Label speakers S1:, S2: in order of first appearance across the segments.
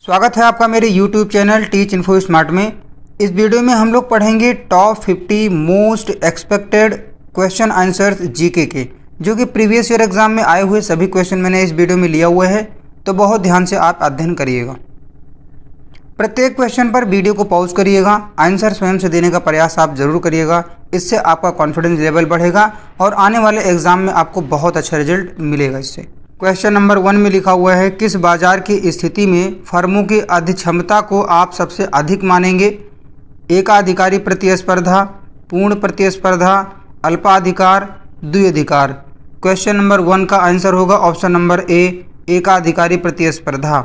S1: स्वागत है आपका मेरे YouTube channel teach info smart में। इस वीडियो में हम लोग पढ़ेंगे top 50 most expected question answers GK के, जो कि प्रीवियस ईयर एग्जाम में आए हुए सभी क्वेश्चन मैंने इस वीडियो में लिया हुआ है, तो बहुत ध्यान से आप अध्ययन करिएगा। प्रत्येक क्वेश्चन पर वीडियो को पॉज करिएगा, आंसर स्वयं से देने का प्रयास आप जरूर करिएगा। इससे आपका कॉन्फिडेंस लेवल बढ़ेगा और आने वाले एग्जाम में आपको बहुत अच्छा रिजल्ट मिलेगा। इससे क्वेश्चन नंबर 1 में लिखा हुआ है, किस बाजार की स्थिति में फर्मों की अधिक्षमता को आप सबसे अधिक मानेंगे? एकाधिकारी प्रतिस्पर्धा, पूर्ण प्रतिस्पर्धा, अल्पाधिकार, द्विअधिकार। क्वेश्चन नंबर 1 का आंसर होगा ऑप्शन नंबर ए, एकाधिकारी प्रतिस्पर्धा।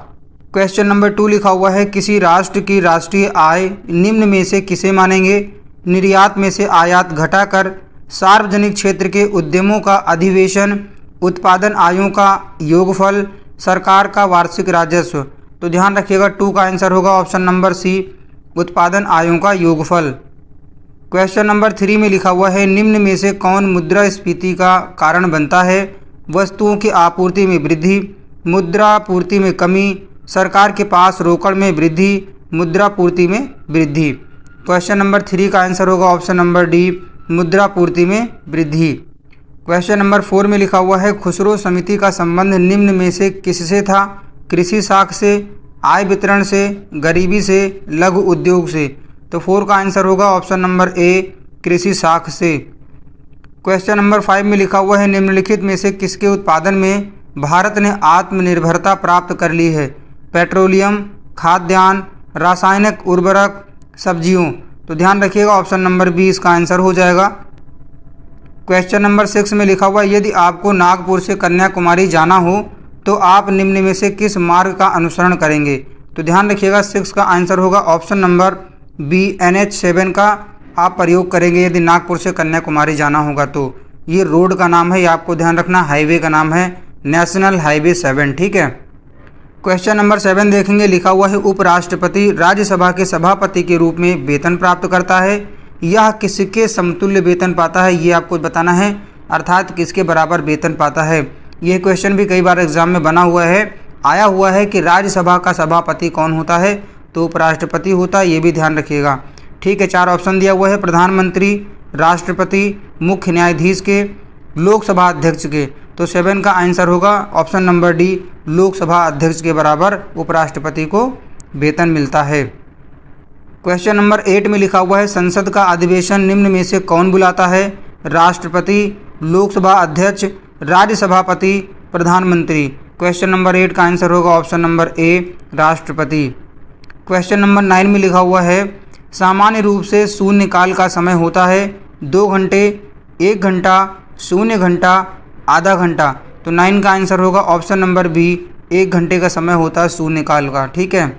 S1: क्वेश्चन नंबर 2 लिखा हुआ है, किसी राष्ट्र की राष्ट्रीय आय निम्न में से किसे मानेंगे? निर्यात में से आयात घटाकर, सार्वजनिक क्षेत्र के उद्यमों का अधिवेशन, उत्पादन आयों का योगफल, सरकार का वार्षिक राजस्व। तो ध्यान रखिएगा 2 का आंसर होगा ऑप्शन नंबर सी, उत्पादन आयों का योगफल। क्वेश्चन नंबर 3 में लिखा हुआ है, निम्न में से कौन मुद्रास्फीति का कारण बनता है? वस्तुओं की आपूर्ति में वृद्धि, मुद्रापूर्ति में कमी, सरकार के पास रोकड़ में वृद्धि, मुद्रापूर्ति में वृद्धि। क्वेश्चन नंबर 3 का आंसर होगा ऑप्शन नंबर डी, मुद्रापूर्ति में वृद्धि। क्वेश्चन नंबर 4 में लिखा हुआ है, खुसरो समिति का संबंध निम्न में से किससे था? कृषि साख से, आय वितरण से, गरीबी से, लघु उद्योग से। तो 4 का आंसर होगा ऑप्शन नंबर ए, कृषि साख से। क्वेश्चन नंबर 5 में लिखा हुआ है, निम्नलिखित में से किसके उत्पादन में भारत ने आत्मनिर्भरता प्राप्त कर ली है? पेट्रोलियम, खाद्यान्न, रासायनिक उर्वरक, सब्जियों। तो ध्यान रखिएगा ऑप्शन नंबर बी इसका आंसर हो जाएगा। क्वेश्चन नंबर 6 में लिखा हुआ है, यदि आपको नागपुर से कन्याकुमारी जाना हो तो आप निम्न में से किस मार्ग का अनुसरण करेंगे? तो ध्यान रखिएगा 6 का आंसर होगा ऑप्शन नंबर बी, NH7 का आप प्रयोग करेंगे यदि नागपुर से कन्याकुमारी जाना होगा। तो ये रोड का नाम है, ये आपको ध्यान रखना, हाईवे का नाम है नेशनल हाईवे 7। ठीक है। क्वेश्चन नंबर 7 देखेंगे, लिखा हुआ है, उपराष्ट्रपति राज्यसभा के सभापति के रूप में वेतन प्राप्त करता है। यह किसके समतुल्य वेतन पाता है? ये आपको बताना है, अर्थात किसके बराबर वेतन पाता है। यह क्वेश्चन भी कई बार एग्जाम में बना हुआ है, आया हुआ है कि राज्यसभा का सभापति कौन होता है? तो उपराष्ट्रपति होता है, ये भी ध्यान रखिएगा। ठीक है, 4 ऑप्शन दिया हुआ है, प्रधानमंत्री, राष्ट्रपति, मुख्य न्यायाधीश के, लोकसभा अध्यक्ष के। तो 7 का आंसर होगा ऑप्शन नंबर डी, लोकसभा अध्यक्ष के बराबर उपराष्ट्रपति को वेतन मिलता है। क्वेश्चन नंबर 8 में लिखा हुआ है, संसद का अधिवेशन निम्न में से कौन बुलाता है? राष्ट्रपति, लोकसभा अध्यक्ष, राज्य सभापति, प्रधानमंत्री। क्वेश्चन नंबर 8 का आंसर होगा ऑप्शन नंबर ए, राष्ट्रपति। क्वेश्चन नंबर 9 में लिखा हुआ है, सामान्य रूप से शून्यकाल का समय होता है 2 घंटे, 1 घंटा, 0 घंटा, आधा घंटा। तो 9 का आंसर होगा ऑप्शन नंबर बी, 1 घंटे का समय होता है शून्यकाल का। ठीक है।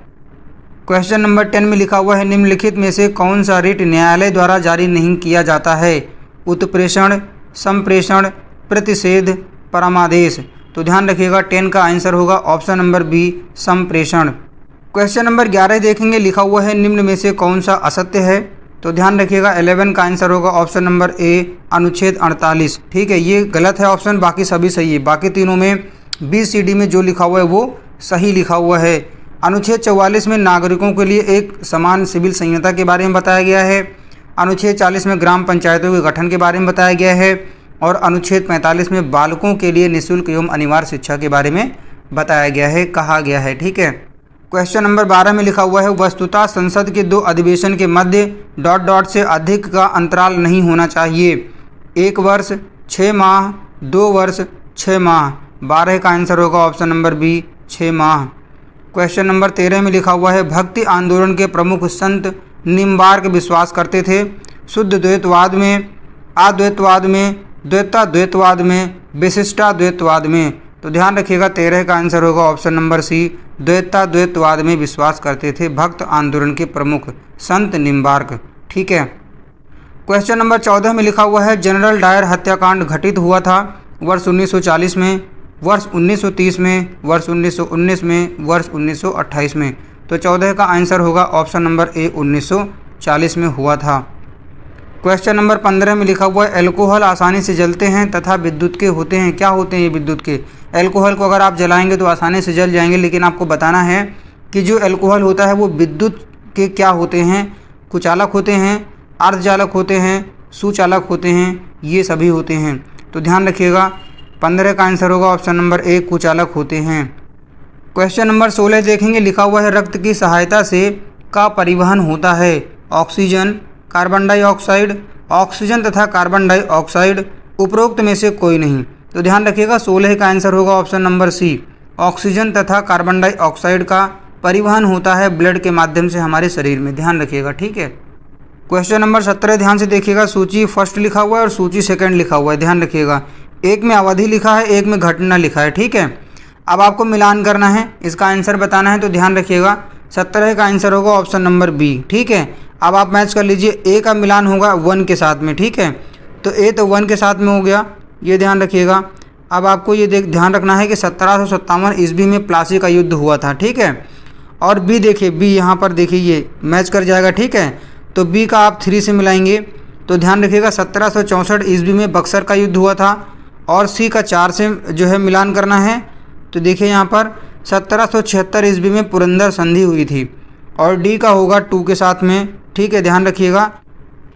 S1: क्वेश्चन नंबर 10 में लिखा हुआ है, निम्नलिखित में से कौन सा रिट न्यायालय द्वारा जारी नहीं किया जाता है? उत्प्रेषण, संप्रेषण, प्रतिषेध, परमादेश। तो ध्यान रखिएगा 10 का आंसर होगा ऑप्शन नंबर बी, संप्रेषण। क्वेश्चन नंबर 11 देखेंगे, लिखा हुआ है, निम्न में से कौन सा असत्य है? तो ध्यान रखिएगा 11 का आंसर होगा ऑप्शन नंबर ए, अनुच्छेद 48। ठीक है, ये गलत है ऑप्शन, बाकी सभी सही है। बाकी तीनों में BCD में जो लिखा हुआ है वो सही लिखा हुआ है। अनुच्छेद 44 में नागरिकों के लिए एक समान सिविल संहिता के बारे में बताया गया है। अनुच्छेद 40 में ग्राम पंचायतों के गठन के बारे में बताया गया है और अनुच्छेद 45 में बालकों के लिए निःशुल्क एवं अनिवार्य शिक्षा के बारे में बताया गया है, कहा गया है। ठीक है। क्वेश्चन नंबर 12 में लिखा हुआ है, वस्तुतः संसद के 2 अधिवेशन के मध्य ... से अधिक का अंतराल नहीं होना चाहिए। 1 वर्ष 6 माह, 2 वर्ष 6 माह। 12 का आंसर होगा ऑप्शन नंबर बी, 6 माह। क्वेश्चन नंबर 13 में लिखा हुआ है, भक्ति आंदोलन के प्रमुख संत निम्बार्क विश्वास करते थे शुद्ध द्वैतवाद में, अद्वैतवाद में, द्वैताद्वैतवाद में, विशिष्टाद्वैतवाद में। तो ध्यान रखिएगा 13 का आंसर होगा ऑप्शन नंबर सी, द्वैताद्वैतवाद में विश्वास करते थे भक्त आंदोलन के प्रमुख संत निम्बार्क। ठीक है। क्वेश्चन नंबर 14 में लिखा हुआ है, जनरल डायर हत्याकांड घटित हुआ था वर्ष 1940 में, वर्ष 1930 में, वर्ष 1919 में, वर्ष 1928 में। तो 14 का आंसर होगा ऑप्शन नंबर ए, 1940 में हुआ था। क्वेश्चन नंबर 15 में लिखा हुआ है, एल्कोहल आसानी से जलते हैं तथा विद्युत के होते हैं। क्या होते हैं ये विद्युत के? एल्कोहल को अगर आप जलाएंगे तो आसानी से जल जाएंगे, लेकिन आपको बताना है कि जो अल्कोहल होता है वो विद्युत के क्या होते हैं, कुचालक होते हैं, अर्धचालक होते हैं, सुचालक होते हैं, ये सभी होते हैं। तो ध्यान रखिएगा 15 का आंसर होगा ऑप्शन नंबर ए, कुचालक होते हैं। क्वेश्चन नंबर 16 देखेंगे, लिखा हुआ है रक्त की सहायता से का परिवहन होता है, ऑक्सीजन, कार्बन डाइऑक्साइड, ऑक्सीजन तथा कार्बन डाइऑक्साइड, उपरोक्त में से कोई नहीं। तो ध्यान रखिएगा 16 का आंसर होगा ऑप्शन नंबर सी, ऑक्सीजन तथा कार्बन डाइऑक्साइड का परिवहन होता है ब्लड के माध्यम से हमारे शरीर में, ध्यान रखिएगा, ठीक है। क्वेश्चन नंबर 17 ध्यान से देखिएगा, सूची फर्स्ट लिखा हुआ है और सूची सेकंड लिखा हुआ है, ध्यान रखिएगा। एक में अवधि लिखा है, एक में घटना लिखा है, ठीक है। अब आपको मिलान करना है, इसका आंसर बताना है, तो ध्यान रखिएगा 17 का आंसर होगा ऑप्शन नंबर बी, ठीक है। अब आप मैच कर लीजिए, ए का मिलान होगा 1 के साथ में, ठीक है। तो ए तो 1 के साथ में हो गया, ये ध्यान रखिएगा। अब आपको ये ध्यान रखना है कि 1757 ईस्वी में प्लासी का युद्ध हुआ था, ठीक है। और बी देखिए, बी यहाँ पर देखिए ये मैच कर जाएगा, ठीक है। तो बी का आप 3 से मिलाएंगे तो ध्यान रखिएगा 1764 ईस्वी में बक्सर का युद्ध हुआ था। और सी का 4 से जो है मिलान करना है, तो देखिए यहाँ पर 1776 ईस्वी में पुरंदर संधि हुई थी। और डी का होगा 2 के साथ में, ठीक है, ध्यान रखिएगा।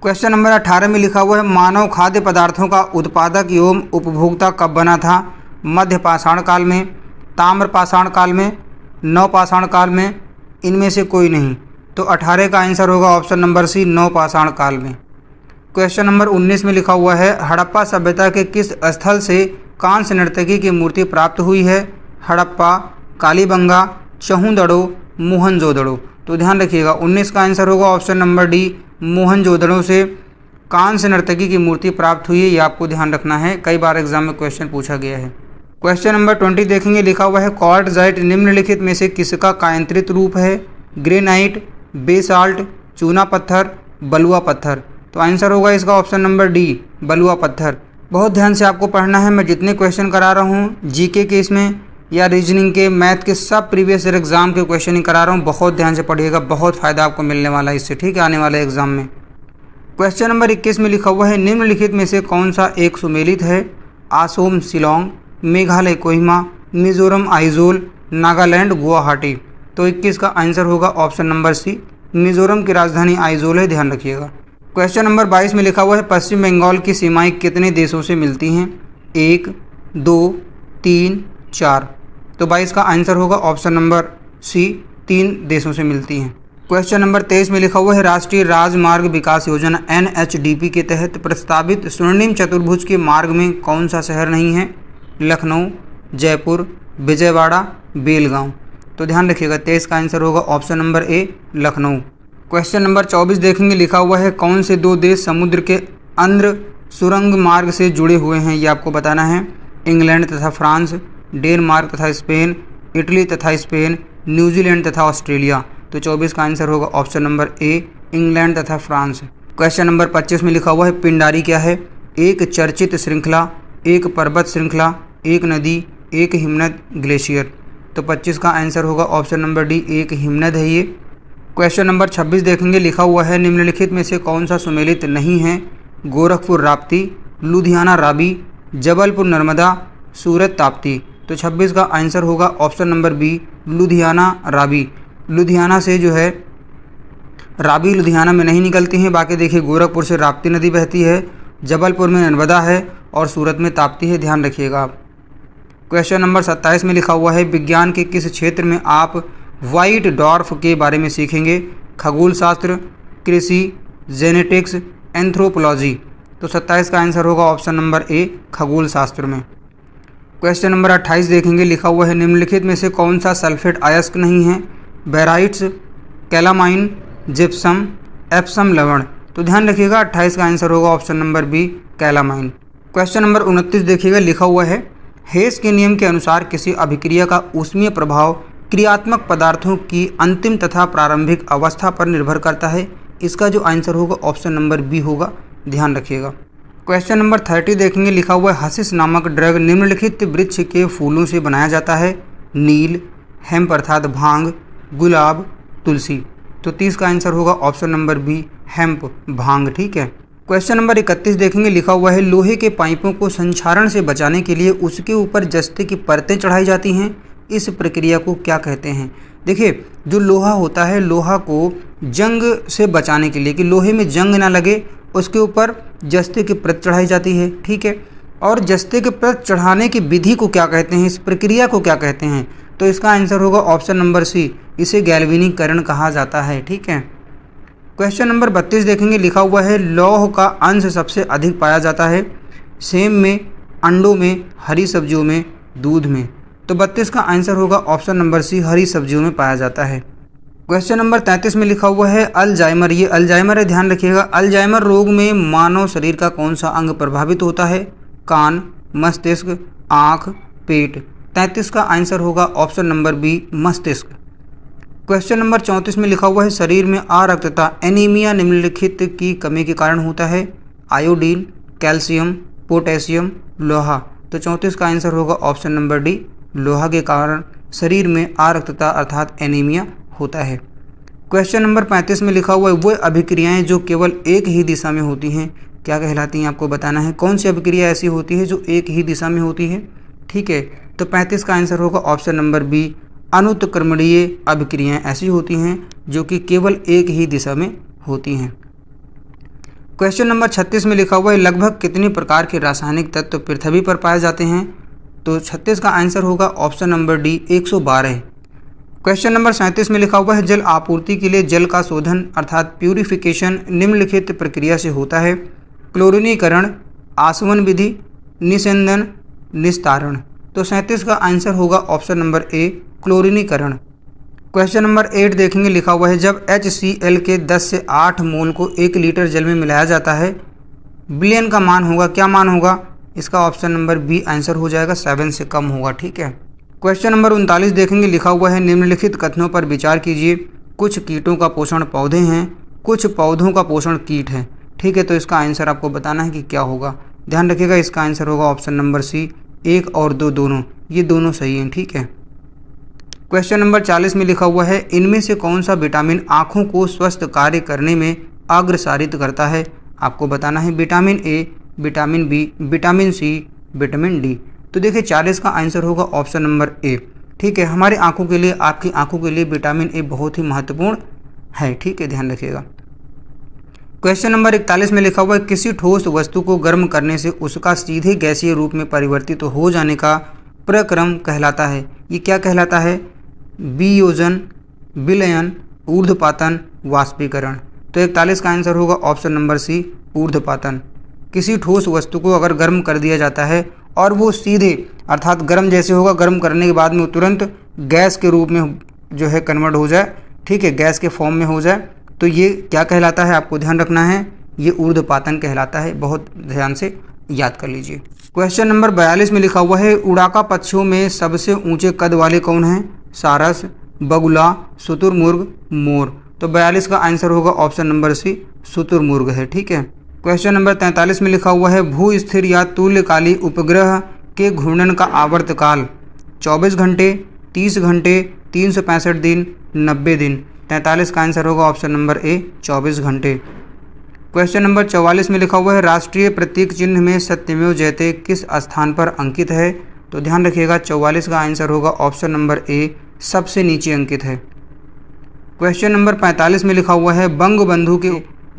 S1: क्वेश्चन नंबर 18 में लिखा हुआ है, मानव खाद्य पदार्थों का उत्पादक एवं उपभोक्ता कब बना था, मध्य पाषाण काल में, ताम्र पाषाण काल में, नव पाषाण काल में, इनमें से कोई नहीं। तो 18 का आंसर होगा ऑप्शन नंबर सी, नव पाषाण काल में। क्वेश्चन नंबर 19 में लिखा हुआ है, हड़प्पा सभ्यता के किस स्थल से कांस्य नर्तकी की मूर्ति प्राप्त हुई है, हड़प्पा, कालीबंगा, चहुंदड़ो, मोहनजोदड़ो। तो ध्यान रखिएगा 19 का आंसर होगा ऑप्शन नंबर डी, मोहनजोदड़ो से कांस्य नर्तकी की मूर्ति प्राप्त हुई है, ये आपको ध्यान रखना है, कई बार एग्जाम में क्वेश्चन पूछा गया है। क्वेश्चन नंबर 20 देखेंगे, लिखा हुआ है, क्वार्टजाइट निम्नलिखित में से किसका कायांत्रित रूप है, ग्रेनाइट, बेसाल्ट, चूना पत्थर, बलुआ पत्थर। तो आंसर होगा इसका ऑप्शन नंबर डी, बलुआ पत्थर। बहुत ध्यान से आपको पढ़ना है, मैं जितने क्वेश्चन करा रहा हूँ जीके के इसमें या रीजनिंग के, मैथ के, सब प्रीवियस ईयर एग्जाम के क्वेश्चन ही करा रहा हूँ, बहुत ध्यान से पढ़िएगा, बहुत फ़ायदा आपको मिलने वाला है इससे, ठीक है, आने वाले एग्जाम में। क्वेश्चन नंबर 21 में लिखा हुआ है, निम्नलिखित में से कौन सा एक सुमेलित है, आसोम शिलोंग, मेघालय कोहिमा, मिजोरम आइजोल, नागालैंड गुवाहाटी। तो 21 का आंसर होगा ऑप्शन नंबर सी, मिजोरम की राजधानी आइजोल है, ध्यान रखिएगा। क्वेश्चन नंबर 22 में लिखा हुआ है, पश्चिम बंगाल की सीमाएं कितने देशों से मिलती हैं, 1, 2, 3, 4। तो 22 का आंसर होगा ऑप्शन नंबर सी, 3 देशों से मिलती हैं। क्वेश्चन नंबर 23 में लिखा हुआ है, राष्ट्रीय राजमार्ग विकास योजना NHDP के तहत प्रस्तावित स्वर्णिम चतुर्भुज के मार्ग में कौन सा शहर नहीं है, लखनऊ, जयपुर, विजयवाड़ा, बेलगांव। तो ध्यान रखिएगा 23 का आंसर होगा ऑप्शन नंबर ए, लखनऊ। क्वेश्चन नंबर 24 देखेंगे, लिखा हुआ है, कौन से 2 देश समुद्र के अंदर सुरंग मार्ग से जुड़े हुए हैं, ये आपको बताना है, इंग्लैंड तथा फ्रांस, डेनमार्क तथा स्पेन, इटली तथा स्पेन, न्यूजीलैंड तथा ऑस्ट्रेलिया। तो 24 का आंसर होगा ऑप्शन नंबर ए, इंग्लैंड तथा फ्रांस। क्वेश्चन नंबर 25 में लिखा हुआ है, पिंडारी क्या है, एक चर्चित श्रृंखला, एक पर्वत श्रृंखला, एक नदी, एक हिमनद, ग्लेशियर। तो 25 का आंसर होगा ऑप्शन नंबर डी, एक हिमनद है ये। क्वेश्चन नंबर 26 देखेंगे, लिखा हुआ है, निम्नलिखित में से कौन सा सुमेलित नहीं है, गोरखपुर राप्ती, लुधियाना रावी, जबलपुर नर्मदा, सूरत ताप्ती। तो 26 का आंसर होगा option number B, Ludhiana Ravi. Ludhiana से जो है रावी लुधियाना में नहीं निकलती हैं, बाकी देखिए गोरखपुर से राप्ती नदी बहती है, जबलपुर में नर्मदा है और सूरत में ताप्ती है, ध्यान रखिएगा आप। क्वेश्चन नंबर 27 में लिखा हुआ है, विज्ञान के किस क्षेत्र में आप व्हाइट डॉर्फ के बारे में सीखेंगे, खगोल शास्त्र, कृषि, जेनेटिक्स, एंथ्रोपोलॉजी। तो 27 का आंसर होगा ऑप्शन नंबर ए, खगोल शास्त्र में। क्वेश्चन नंबर 28 देखेंगे, लिखा हुआ है, निम्नलिखित में से कौन सा सल्फेट अयस्क नहीं है, बेराइट्स, कैलामाइन, जिप्सम, एप्सम लवण। तो ध्यान रखिएगा 28 का आंसर होगा option number B, calamine. Question number 29 देखिएगा, लिखा हुआ है, हेस के नियम के अनुसार किसी अभिक्रिया का ऊष्मीय प्रभाव क्रियात्मक पदार्थों की अंतिम तथा प्रारंभिक अवस्था पर निर्भर करता है। इसका जो आंसर होगा ऑप्शन नंबर बी होगा, ध्यान रखिएगा। क्वेश्चन नंबर 30 देखेंगे, लिखा हुआ है, हशीश नामक ड्रग निम्नलिखित वृक्ष के फूलों से बनाया जाता है, नील, हेम्प अर्थात भांग, गुलाब, तुलसी। तो 30 का आंसर होगा ऑप्शन नंबर बी, हेम्प, भांग, ठीक है। क्वेश्चन नंबर 31 देखेंगे, लिखा हुआ है, लोहे के पाइपों को संक्षारण से बचाने के लिए उसके ऊपर जस्ते की परतें चढ़ाई जाती हैं, इस प्रक्रिया को क्या कहते हैं। देखिए जो लोहा होता है, लोहा को जंग से बचाने के लिए कि लोहे में जंग ना लगे, उसके ऊपर जस्ते की परत चढ़ाई जाती है, ठीक है। और जस्ते की परत चढ़ाने की विधि को क्या कहते हैं, इस प्रक्रिया को क्या कहते हैं? तो इसका आंसर होगा ऑप्शन नंबर सी, इसे गैल्वेनिकरण कहा जाता है, ठीक है। क्वेश्चन नंबर 32 देखेंगे, लिखा हुआ है लौह का अंश सबसे अधिक पाया जाता है सेम में, अंडों में, हरी सब्जियों में, दूध में। तो 32 का आंसर होगा ऑप्शन नंबर सी, हरी सब्जियों में पाया जाता है। क्वेश्चन नंबर 33 में लिखा हुआ है अल्जाइमर, ये अल्जाइमर है, ध्यान रखिएगा। अल्जाइमर रोग में मानव शरीर का कौन सा अंग प्रभावित होता है? कान, मस्तिष्क, आँख, पेट। 33 का आंसर होगा ऑप्शन नंबर बी, मस्तिष्क। क्वेश्चन नंबर 34 में लिखा हुआ है शरीर में अरक्तता एनीमिया निम्नलिखित की कमी के कारण होता है? आयोडीन, कैल्शियम, पोटेशियम, लोहा। तो 34 का आंसर होगा ऑप्शन नंबर डी, लोहा के कारण शरीर में अरक्तता अर्थात एनीमिया होता है। क्वेश्चन नंबर 35 में लिखा हुआ है वो अभिक्रियाएं जो केवल एक ही दिशा में होती हैं क्या कहलाती हैं? आपको बताना है कौन सी अभिक्रिया ऐसी होती है जो एक ही दिशा में होती है, ठीक है। तो 35 का आंसर होगा ऑप्शन नंबर बी, अनुत्क्रमणीय अभिक्रियाएं ऐसी होती हैं जो कि केवल एक ही दिशा में होती हैं। क्वेश्चन नंबर 36 में लिखा हुआ है लगभग कितने प्रकार के रासायनिक तत्व पृथ्वी पर पाए जाते हैं? तो 36 का आंसर होगा option number D, 112। Question number 37 में लिखा हुआ है जल आपूर्ति के लिए जल का शोधन अर्थात प्यूरिफिकेशन निम्नलिखित प्रक्रिया से होता है? क्लोरीनीकरण, आसवन विधि, निस्यंदन, निस्तारण। तो 37 का आंसर होगा ऑप्शन नंबर ए, क्लोरीनीकरण। क्वेश्चन नंबर 8 देखेंगे, लिखा हुआ है जब HCl के 10 से 8 मोल को 1 लीटर जल में मिलाया जाता है बिलियन का मान होगा, क्या मान होगा? इसका ऑप्शन नंबर बी आंसर हो जाएगा 7 से कम होगा, ठीक है। क्वेश्चन नंबर 39 देखेंगे, लिखा हुआ है निम्नलिखित कथनों पर विचार कीजिए। कुछ कीटों का पोषण पौधे हैं, कुछ पौधों का पोषण कीट है, ठीक है। तो इसका आंसर आपको बताना है कि क्या होगा। ध्यान रखिएगा इसका आंसर होगा ऑप्शन नंबर सी, 1 और 2 दोनों, ये दोनों सही हैं, ठीक है। क्वेश्चन नंबर 40 में लिखा हुआ है इनमें से कौन सा विटामिन आँखों को स्वस्थ कार्य करने में अग्रसारित करता है? आपको बताना है vitamin A, vitamin B, vitamin C, vitamin D. तो देखिए 40 का आंसर होगा ऑप्शन नंबर ए, ठीक है। हमारी आंखों के लिए, आपकी आंखों के लिए विटामिन ए बहुत ही महत्वपूर्ण है, ठीक है, ध्यान रखिएगा। क्वेश्चन नंबर 41 में लिखा हुआ है किसी ठोस वस्तु को गर्म करने से उसका सीधे गैसीय रूप में परिवर्तित हो जाने का प्रक्रम कहलाता है? ये क्या कहलाता है? वियोजन, विलयन, ऊर्ध्वपातन, वाष्पीकरण। तो 41 का आंसर होगा ऑप्शन नंबर सी, ऊर्ध्वपातन। किसी ठोस वस्तु को अगर गर्म कर दिया जाता है और वो सीधे अर्थात गर्म जैसे होगा, गर्म करने के बाद में तुरंत गैस के रूप में जो है कन्वर्ट हो जाए, ठीक है, गैस के फॉर्म में हो जाए, तो ये क्या कहलाता है? आपको ध्यान रखना है, ये ऊर्ध्वपातन कहलाता है। बहुत ध्यान से याद कर लीजिए। क्वेश्चन नंबर 42 में लिखा हुआ है उड़ाका पक्षियों में सबसे ऊंचे कद वाले कौन हैं? सारस, बगुला, शुतुरमुर्ग, मोर। तो 42 का आंसर होगा ऑप्शन नंबर सी, शुतुरमुर्ग है, ठीक है। क्वेश्चन नंबर 43 में लिखा हुआ है भू स्थिर या तुल्यकाली उपग्रह के घूर्णन का आवर्तकाल 24 घंटे, 30 घंटे, 365 दिन, 90 दिन। 43 का आंसर होगा ऑप्शन नंबर ए, 24 घंटे। क्वेश्चन नंबर 44 में लिखा हुआ है राष्ट्रीय प्रतीक चिन्ह में सत्यमेव जयते किस स्थान पर अंकित है? तो ध्यान रखिएगा 44 का आंसर होगा ऑप्शन नंबर ए, सबसे नीचे अंकित है। क्वेश्चन नंबर 45 में लिखा हुआ है बंगबंधु के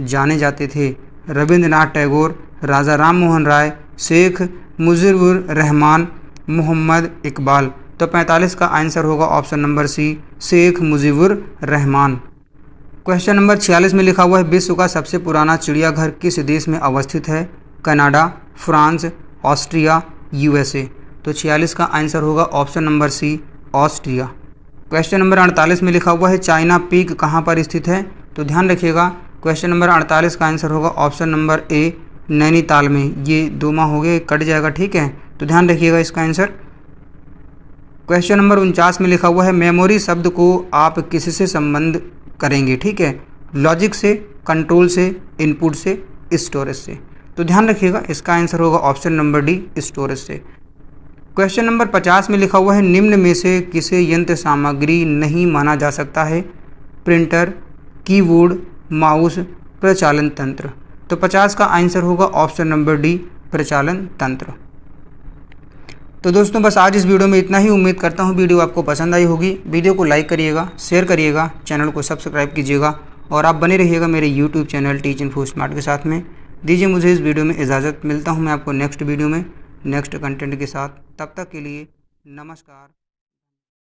S1: जाने जाते थे रविंद्रनाथ टैगोर, राजा राम मोहन राय, शेख मुजीबुर रहमान, मोहम्मद इकबाल। तो 45 का आंसर होगा option number C, Sheikh Mujibur Rahman. Question number 46 में लिखा हुआ है विश्व का सबसे पुराना चिड़ियाघर किस देश में अवस्थित है? Canada, France, Austria, USA. तो 46 का आंसर होगा option number C, Austria. Question number 48 में लिखा हुआ है चाइना पीक कहाँ पर स्थित है? तो ध्यान रखिएगा क्वेश्चन नंबर 48 का आंसर होगा ऑप्शन नंबर ए, नैनीताल में। ये 2 माह हो गए, कट जाएगा, ठीक है, तो ध्यान रखिएगा इसका आंसर। क्वेश्चन नंबर 49 में लिखा हुआ है मेमोरी शब्द को आप किससे संबंध करेंगे? ठीक है, लॉजिक से, कंट्रोल से, इनपुट से, स्टोरेज से। तो ध्यान रखिएगा इसका आंसर होगा ऑप्शन नंबर डी, स्टोरेज से। क्वेश्चन नंबर 50 में लिखा हुआ है निम्न में से किसे यंत्र सामग्री नहीं माना जा सकता है? प्रिंटर, कीबोर्ड, माउस, प्रचालन तंत्र। तो 50 का आंसर होगा ऑप्शन नंबर डी, प्रचालन तंत्र। तो दोस्तों बस आज इस वीडियो में इतना ही। उम्मीद करता हूँ वीडियो आपको पसंद आई होगी। वीडियो को लाइक करिएगा, शेयर करिएगा, चैनल को सब्सक्राइब कीजिएगा और आप बने रहिएगा मेरे YouTube channel teach info smart के साथ में। दीजिए मुझे इस वीडियो में इजाज़त। मिलता हूँ मैं आपको नेक्स्ट वीडियो में नेक्स्ट कंटेंट के साथ। तब तक के लिए नमस्कार।